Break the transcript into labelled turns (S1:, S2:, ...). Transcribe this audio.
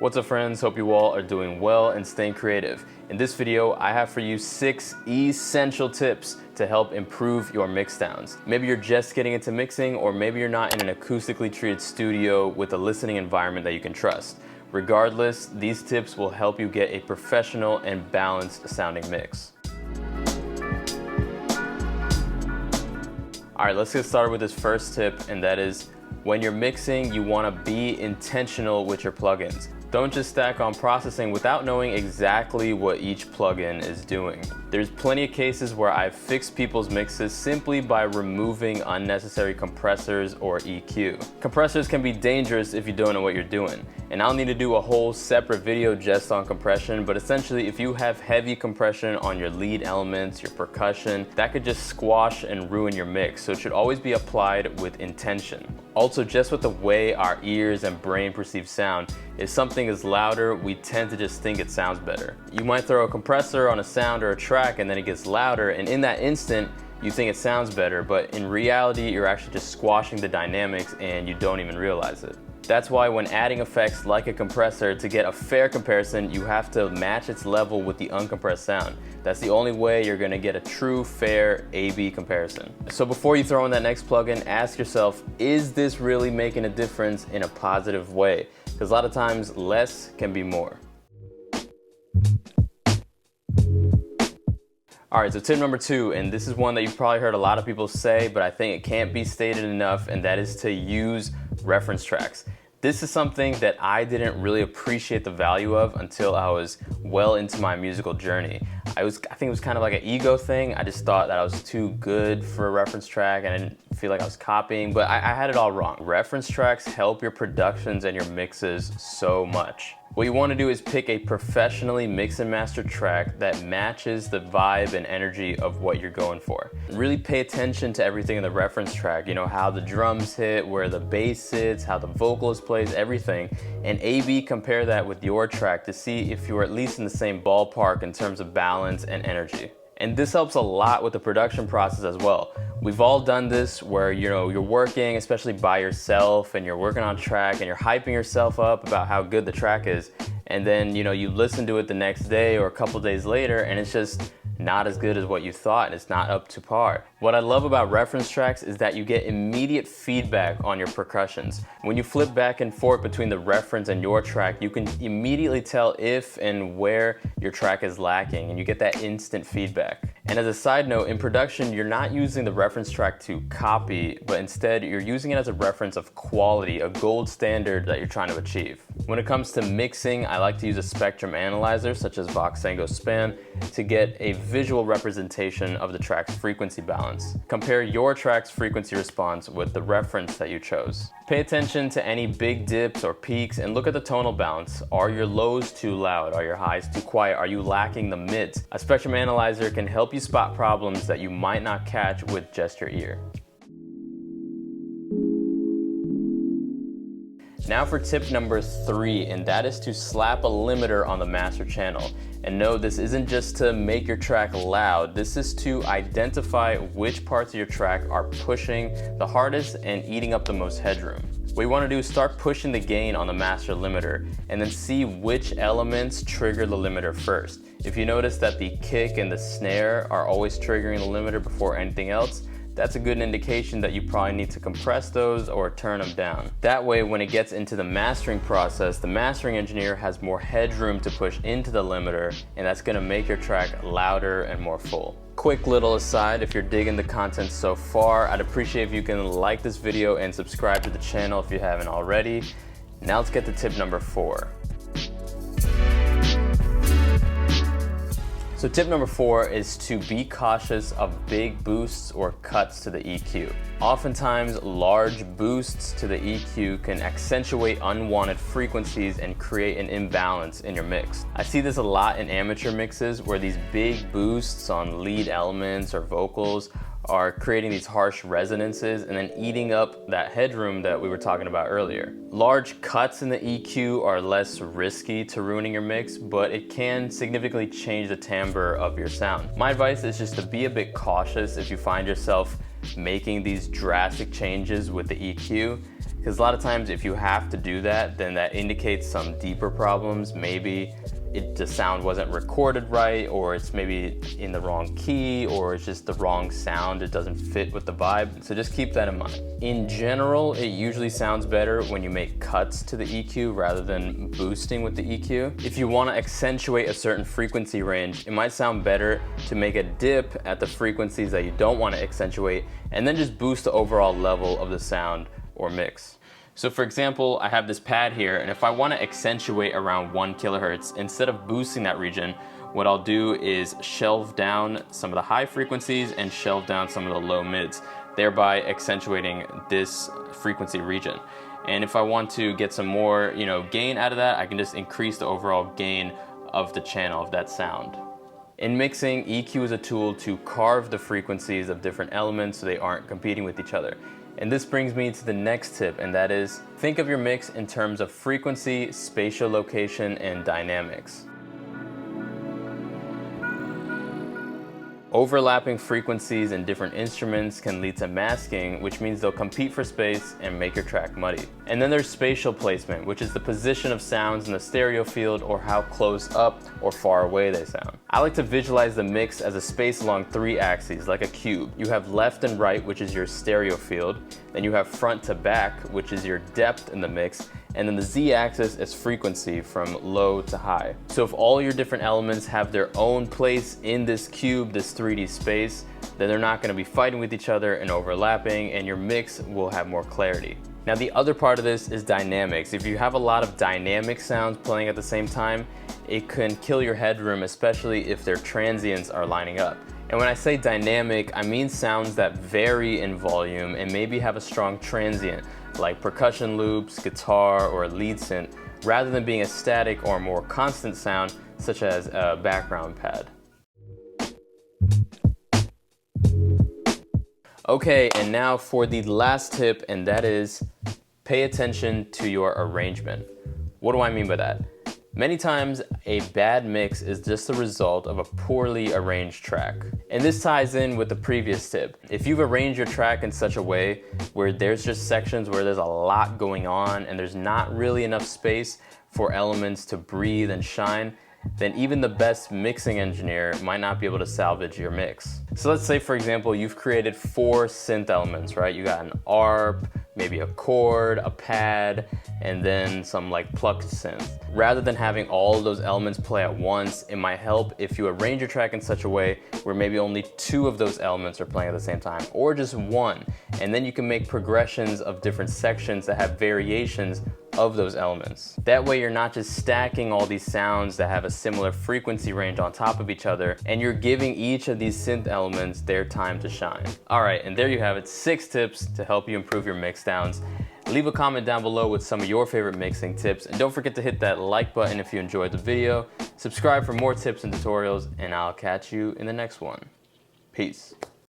S1: What's up friends, hope you all are doing well and staying creative. In this video, I have for you 6 essential tips to help improve your mix sounds. Maybe you're just getting into mixing, or maybe you're not in an acoustically treated studio with a listening environment that you can trust. Regardless, these tips will help you get a professional and balanced sounding mix. All right, let's get started with this first tip, and that is when you're mixing, you want to be intentional with your plugins. Don't just stack on processing without knowing exactly what each plugin is doing. There's plenty of cases where I've fixed people's mixes simply by removing unnecessary compressors or EQ. Compressors can be dangerous if you don't know what you're doing. And I'll need to do a whole separate video just on compression, but essentially if you have heavy compression on your lead elements, your percussion, that could just squash and ruin your mix. So it should always be applied with intention. Also, just with the way our ears and brain perceive sound, if something is louder, we tend to just think it sounds better. You might throw a compressor on a sound or a track and then it gets louder, and in that instant, you think it sounds better, but in reality, you're actually just squashing the dynamics and you don't even realize it. That's why when adding effects like a compressor, to get a fair comparison, you have to match its level with the uncompressed sound. That's the only way you're gonna get a true, fair A/B comparison. So before you throw in that next plugin, ask yourself, is this really making a difference in a positive way? Because a lot of times, less can be more. All right, so tip number 2, and this is one that you've probably heard a lot of people say, but I think it can't be stated enough, and that is to use reference tracks. This is something that I didn't really appreciate the value of until I was well into my musical journey. I think it was kind of like an ego thing. I just thought that I was too good for a reference track and I didn't feel like I was copying, but I had it all wrong. Reference tracks help your productions and your mixes so much. What you want to do is pick a professionally mix and mastered track that matches the vibe and energy of what you're going for. Really pay attention to everything in the reference track, you know, how the drums hit, where the bass sits, how the vocalist plays, everything, and A/B compare that with your track to see if you're at least in the same ballpark in terms of balance and energy. And this helps a lot with the production process as well. We've all done this where, you know, you're working, especially by yourself, and you're working on a track and you're hyping yourself up about how good the track is. And then, you know, you listen to it the next day or a couple days later and it's just not as good as what you thought, and it's not up to par. What I love about reference tracks is that you get immediate feedback on your percussions. When you flip back and forth between the reference and your track, you can immediately tell if and where your track is lacking, and you get that instant feedback. And as a side note, in production, you're not using the reference track to copy, but instead you're using it as a reference of quality, a gold standard that you're trying to achieve. When it comes to mixing, I like to use a spectrum analyzer such as Voxengo Span to get a visual representation of the track's frequency balance. Compare your track's frequency response with the reference that you chose. Pay attention to any big dips or peaks and look at the tonal balance. Are your lows too loud? Are your highs too quiet? Are you lacking the mids? A spectrum analyzer can help you spot problems that you might not catch with just your ear. Now for tip number 3, and that is to slap a limiter on the master channel. And no, this isn't just to make your track loud, this is to identify which parts of your track are pushing the hardest and eating up the most headroom. What you want to do is start pushing the gain on the master limiter and then see which elements trigger the limiter first. If you notice that the kick and the snare are always triggering the limiter before anything else, that's a good indication that you probably need to compress those or turn them down. That way, when it gets into the mastering process, the mastering engineer has more headroom to push into the limiter, and that's gonna make your track louder and more full. Quick little aside, if you're digging the content so far, I'd appreciate if you can like this video and subscribe to the channel if you haven't already. Now let's get to tip number 4. So tip number 4 is to be cautious of big boosts or cuts to the EQ. Oftentimes, large boosts to the EQ can accentuate unwanted frequencies and create an imbalance in your mix. I see this a lot in amateur mixes where these big boosts on lead elements or vocals are creating these harsh resonances and then eating up that headroom that we were talking about earlier. Large cuts in the EQ are less risky to ruining your mix, but it can significantly change the timbre of your sound. My advice is just to be a bit cautious if you find yourself making these drastic changes with the EQ. Because a lot of times if you have to do that, then that indicates some deeper problems. Maybe the sound wasn't recorded right, or it's maybe in the wrong key, or it's just the wrong sound. It doesn't fit with the vibe. So just keep that in mind. In general, it usually sounds better when you make cuts to the EQ rather than boosting with the EQ. If you want to accentuate a certain frequency range, it might sound better to make a dip at the frequencies that you don't want to accentuate, and then just boost the overall level of the sound or mix. So for example, I have this pad here, and if I want to accentuate around 1 kilohertz, instead of boosting that region, what I'll do is shelve down some of the high frequencies and shelve down some of the low mids, thereby accentuating this frequency region. And if I want to get some more, gain out of that, I can just increase the overall gain of the channel of that sound. In mixing, EQ is a tool to carve the frequencies of different elements so they aren't competing with each other. And this brings me to the next tip, and that is, think of your mix in terms of frequency, spatial location, and dynamics. Overlapping frequencies in different instruments can lead to masking, which means they'll compete for space and make your track muddy. And then there's spatial placement, which is the position of sounds in the stereo field or how close up or far away they sound. I like to visualize the mix as a space along 3 axes, like a cube. You have left and right, which is your stereo field. Then you have front to back, which is your depth in the mix. And then the z-axis is frequency from low to high. So if all your different elements have their own place in this cube, this 3D space, then they're not gonna be fighting with each other and overlapping, and your mix will have more clarity. Now the other part of this is dynamics. If you have a lot of dynamic sounds playing at the same time, it can kill your headroom, especially if their transients are lining up. And when I say dynamic, I mean sounds that vary in volume and maybe have a strong transient, like percussion loops, guitar, or a lead synth, rather than being a static or more constant sound, such as a background pad. Okay, and now for the last tip, and that is pay attention to your arrangement. What do I mean by that? Many times, a bad mix is just the result of a poorly arranged track. And this ties in with the previous tip. If you've arranged your track in such a way where there's just sections where there's a lot going on and there's not really enough space for elements to breathe and shine, then even the best mixing engineer might not be able to salvage your mix. So let's say, for example, you've created 4 synth elements, right? You got an ARP, maybe a chord, a pad, and then some plucked synth. Rather than having all of those elements play at once, it might help if you arrange your track in such a way where maybe only 2 of those elements are playing at the same time, or just 1. And then you can make progressions of different sections that have variations of those elements. That way you're not just stacking all these sounds that have a similar frequency range on top of each other, and you're giving each of these synth elements their time to shine. Alright, and there you have it, 6 tips to help you improve your mix downs. Leave a comment down below with some of your favorite mixing tips, and don't forget to hit that like button if you enjoyed the video. Subscribe for more tips and tutorials, and I'll catch you in the next one. Peace.